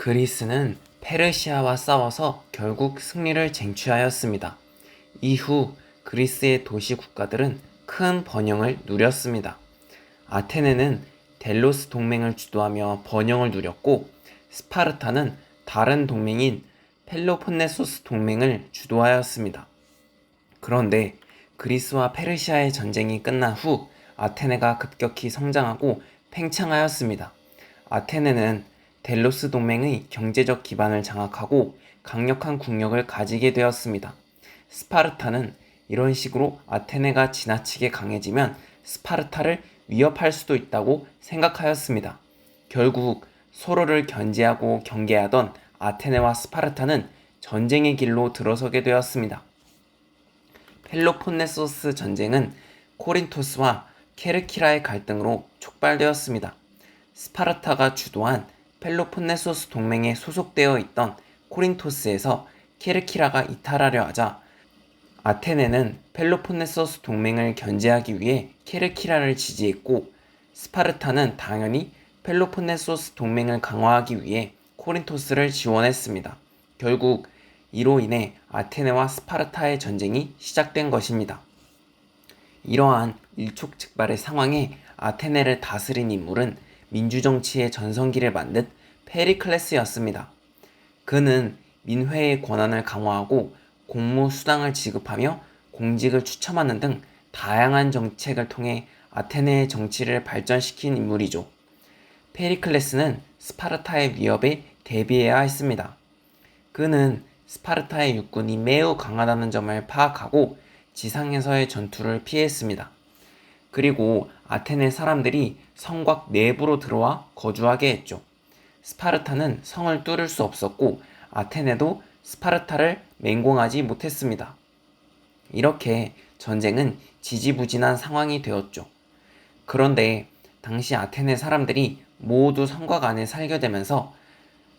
그리스는 페르시아와 싸워서 결국 승리를 쟁취하였습니다. 이후 그리스의 도시 국가들은 큰 번영을 누렸습니다. 아테네는 델로스 동맹을 주도하며 번영을 누렸고, 스파르타는 다른 동맹인 펠로폰네소스 동맹을 주도하였습니다. 그런데 그리스와 페르시아의 전쟁이 끝난 후 아테네가 급격히 성장하고 팽창하였습니다. 아테네는 델로스 동맹의 경제적 기반을 장악하고 강력한 국력을 가지게 되었습니다. 스파르타는 이런 식으로 아테네가 지나치게 강해지면 스파르타를 위협할 수도 있다고 생각하였습니다. 결국 서로를 견제하고 경계하던 아테네와 스파르타는 전쟁의 길로 들어서게 되었습니다. 펠로폰네소스 전쟁은 코린토스와 케르키라의 갈등으로 촉발되었습니다. 스파르타가 주도한 펠로폰네소스 동맹에 소속되어 있던 코린토스에서 케르키라가 이탈하려 하자 아테네는 펠로폰네소스 동맹을 견제하기 위해 케르키라를 지지했고, 스파르타는 당연히 펠로폰네소스 동맹을 강화하기 위해 코린토스를 지원했습니다. 결국 이로 인해 아테네와 스파르타의 전쟁이 시작된 것입니다. 이러한 일촉즉발의 상황에 아테네를 다스린 인물은 민주정치의 전성기를 만든 페리클레스였습니다. 그는 민회의 권한을 강화하고 공무 수당을 지급하며 공직을 추첨하는 등 다양한 정책을 통해 아테네의 정치를 발전시킨 인물이죠. 페리클레스는 스파르타의 위협에 대비해야 했습니다. 그는 스파르타의 육군이 매우 강하다는 점을 파악하고 지상에서의 전투를 피했습니다. 그리고 아테네 사람들이 성곽 내부로 들어와 거주하게 했죠. 스파르타는 성을 뚫을 수 없었고 아테네도 스파르타를 맹공하지 못했습니다. 이렇게 전쟁은 지지부진한 상황이 되었죠. 그런데 당시 아테네 사람들이 모두 성곽 안에 살게 되면서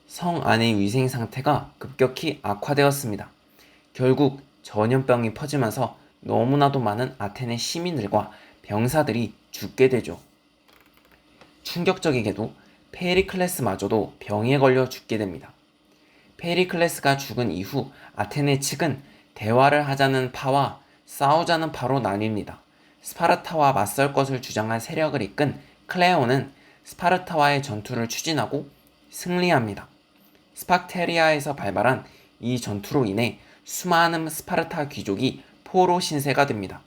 성 안의 위생 상태가 급격히 악화되었습니다. 결국 전염병이 퍼지면서 너무나도 많은 아테네 시민들과 병사들이 죽게 되죠. 충격적이게도 페리클레스마저도 병에 걸려 죽게 됩니다. 페리클레스가 죽은 이후 아테네 측은 대화를 하자는 파와 싸우자는 파로 나뉩니다. 스파르타와 맞설 것을 주장한 세력을 이끈 클레오는 스파르타와의 전투를 추진하고 승리합니다. 스팍테리아에서 발발한 이 전투로 인해 수많은 스파르타 귀족이 포로 신세가 됩니다.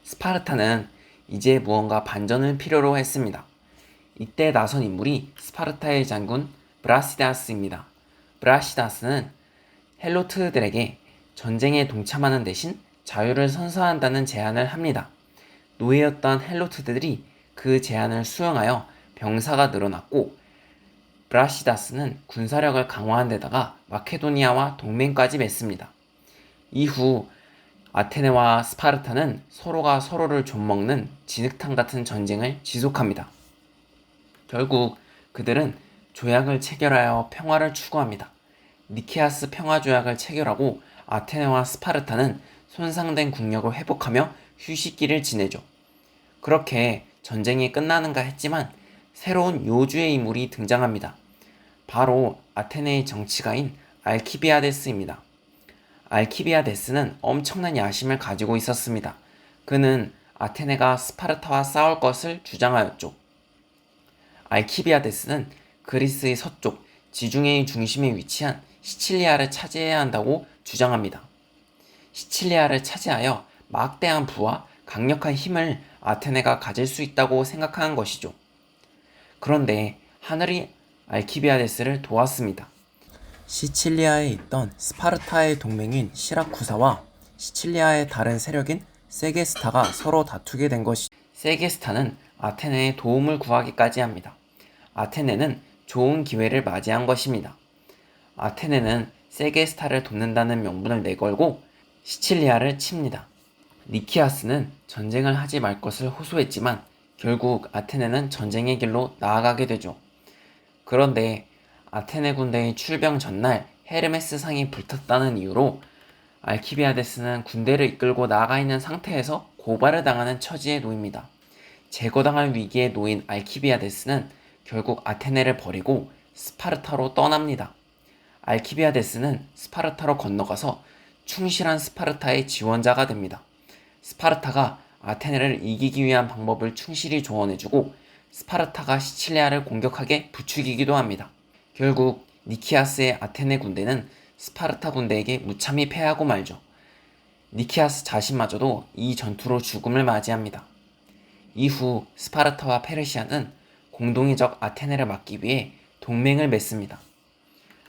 스파르타는 이제 무언가 반전을 필요로 했습니다. 이때 나선 인물이 스파르타의 장군 브라시다스입니다. 브라시다스는 헬로트들에게 전쟁에 동참하는 대신 자유를 선서한다는 제안을 합니다. 노예였던 헬로트들이 그 제안을 수용하여 병사가 늘어났고, 브라시다스는 군사력을 강화한 데다가 마케도니아와 동맹까지 맺습니다. 이후 아테네와 스파르타는 서로가 서로를 좀먹는 진흙탕 같은 전쟁을 지속합니다. 결국 그들은 조약을 체결하여 평화를 추구합니다. 니케아스 평화조약을 체결하고 아테네와 스파르타는 손상된 국력을 회복하며 휴식기를 지내죠. 그렇게 전쟁이 끝나는가 했지만 새로운 요주의 인물이 등장합니다. 바로 아테네의 정치가인 알키비아데스입니다. 알키비아데스는 엄청난 야심을 가지고 있었습니다. 그는 아테네가 스파르타와 싸울 것을 주장하였죠. 알키비아데스는 그리스의 서쪽 지중해의 중심에 위치한 시칠리아를 차지해야 한다고 주장합니다. 시칠리아를 차지하여 막대한 부와 강력한 힘을 아테네가 가질 수 있다고 생각하는 것이죠. 그런데 하늘이 알키비아데스를 도왔습니다. 시칠리아에 있던 스파르타의 동맹인 시라쿠사와 시칠리아의 다른 세력인 세게스타가 서로 다투게 된 것이죠. 세게스타는 아테네의 도움을 구하기까지 합니다. 아테네는 좋은 기회를 맞이한 것입니다. 아테네는 세게스타를 돕는다는 명분을 내걸고 시칠리아를 칩니다. 니키아스는 전쟁을 하지 말 것을 호소했지만 결국 아테네는 전쟁의 길로 나아가게 되죠. 그런데 아테네 군대의 출병 전날 헤르메스 상이 불탔다는 이유로 알키비아데스는 군대를 이끌고 나아가 있는 상태에서 고발을 당하는 처지에 놓입니다. 제거당할 위기에 놓인 알키비아데스는 결국 아테네를 버리고 스파르타로 떠납니다. 알키비아데스는 스파르타로 건너가서 충실한 스파르타의 지원자가 됩니다. 스파르타가 아테네를 이기기 위한 방법을 충실히 조언해주고 스파르타가 시칠리아를 공격하게 부추기기도 합니다. 결국 니키아스의 아테네 군대는 스파르타 군대에게 무참히 패하고 말죠. 니키아스 자신마저도 이 전투로 죽음을 맞이합니다. 이후 스파르타와 페르시아는 공동의 적 아테네를 막기 위해 동맹을 맺습니다.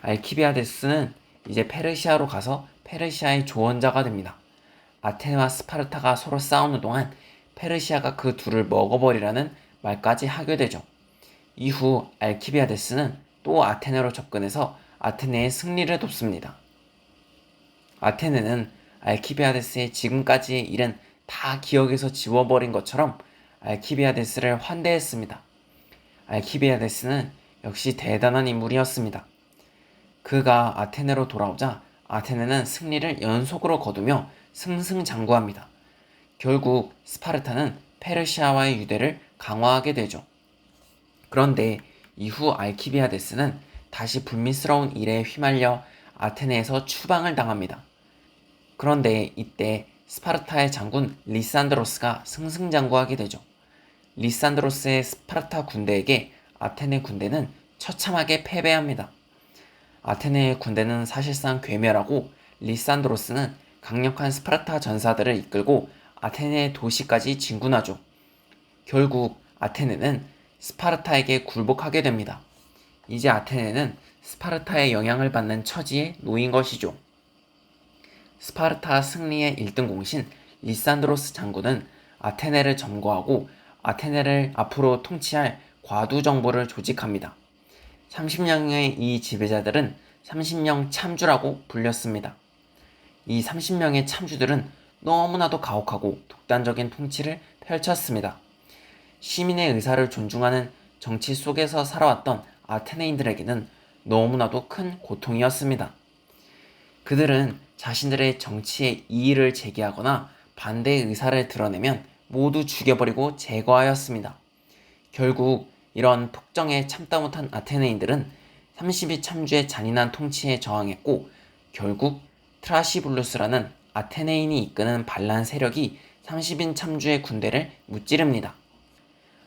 알키비아데스는 이제 페르시아로 가서 페르시아의 조언자가 됩니다. 아테네와 스파르타가 서로 싸우는 동안 페르시아가 그 둘을 먹어버리라는 말까지 하게 되죠. 이후 알키비아데스는 또 아테네로 접근해서 아테네의 승리를 돕습니다. 아테네는 알키비아데스의 지금까지의 일은 다 기억에서 지워버린 것처럼 알키비아데스를 환대했습니다. 알키비아데스는 역시 대단한 인물이었습니다. 그가 아테네로 돌아오자 아테네는 승리를 연속으로 거두며 승승장구합니다. 결국 스파르타는 페르시아와의 유대를 강화하게 되죠. 그런데 이후 알키비아데스는 다시 불미스러운 일에 휘말려 아테네에서 추방을 당합니다. 그런데 이때 스파르타의 장군 리산드로스가 승승장구하게 되죠. 리산드로스의 스파르타 군대에게 아테네 군대는 처참하게 패배합니다. 아테네의 군대는 사실상 괴멸하고 리산드로스는 강력한 스파르타 전사들을 이끌고 아테네의 도시까지 진군하죠. 결국 아테네는 스파르타에게 굴복하게 됩니다. 이제 아테네는 스파르타의 영향을 받는 처지에 놓인 것이죠. 스파르타 승리의 1등 공신 리산드로스 장군은 아테네를 점거하고 아테네를 앞으로 통치할 과두 정부를 조직합니다. 30명의 이 지배자들은 30명 참주라고 불렸습니다. 이 30명의 참주들은 너무나도 가혹하고 독단적인 통치를 펼쳤습니다. 시민의 의사를 존중하는 정치 속에서 살아왔던 아테네인들에게는 너무나도 큰 고통이었습니다. 그들은 자신들의 정치에 이의를 제기하거나 반대의 의사를 드러내면 모두 죽여버리고 제거하였습니다. 결국 이런 폭정에 참다 못한 아테네인들은 30위 참주의 잔인한 통치에 저항했고 결국 트라시블루스라는 아테네인이 이끄는 반란 세력이 30인 참주의 군대를 무찌릅니다.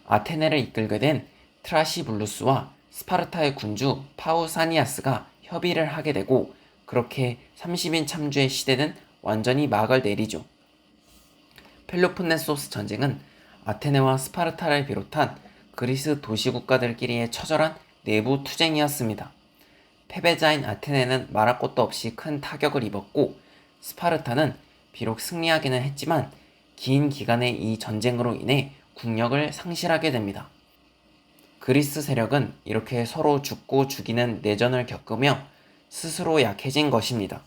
아테네를 이끌게 된 트라시블루스와 스파르타의 군주 파우사니아스가 협의를 하게 되고 그렇게 30인 참주의 시대는 완전히 막을 내리죠. 펠로폰네소스 전쟁은 아테네와 스파르타를 비롯한 그리스 도시국가들끼리의 처절한 내부 투쟁이었습니다. 패배자인 아테네는 말할 것도 없이 큰 타격을 입었고 스파르타는 비록 승리하기는 했지만 긴 기간의 이 전쟁으로 인해 국력을 상실하게 됩니다. 그리스 세력은 이렇게 서로 죽고 죽이는 내전을 겪으며 스스로 약해진 것입니다.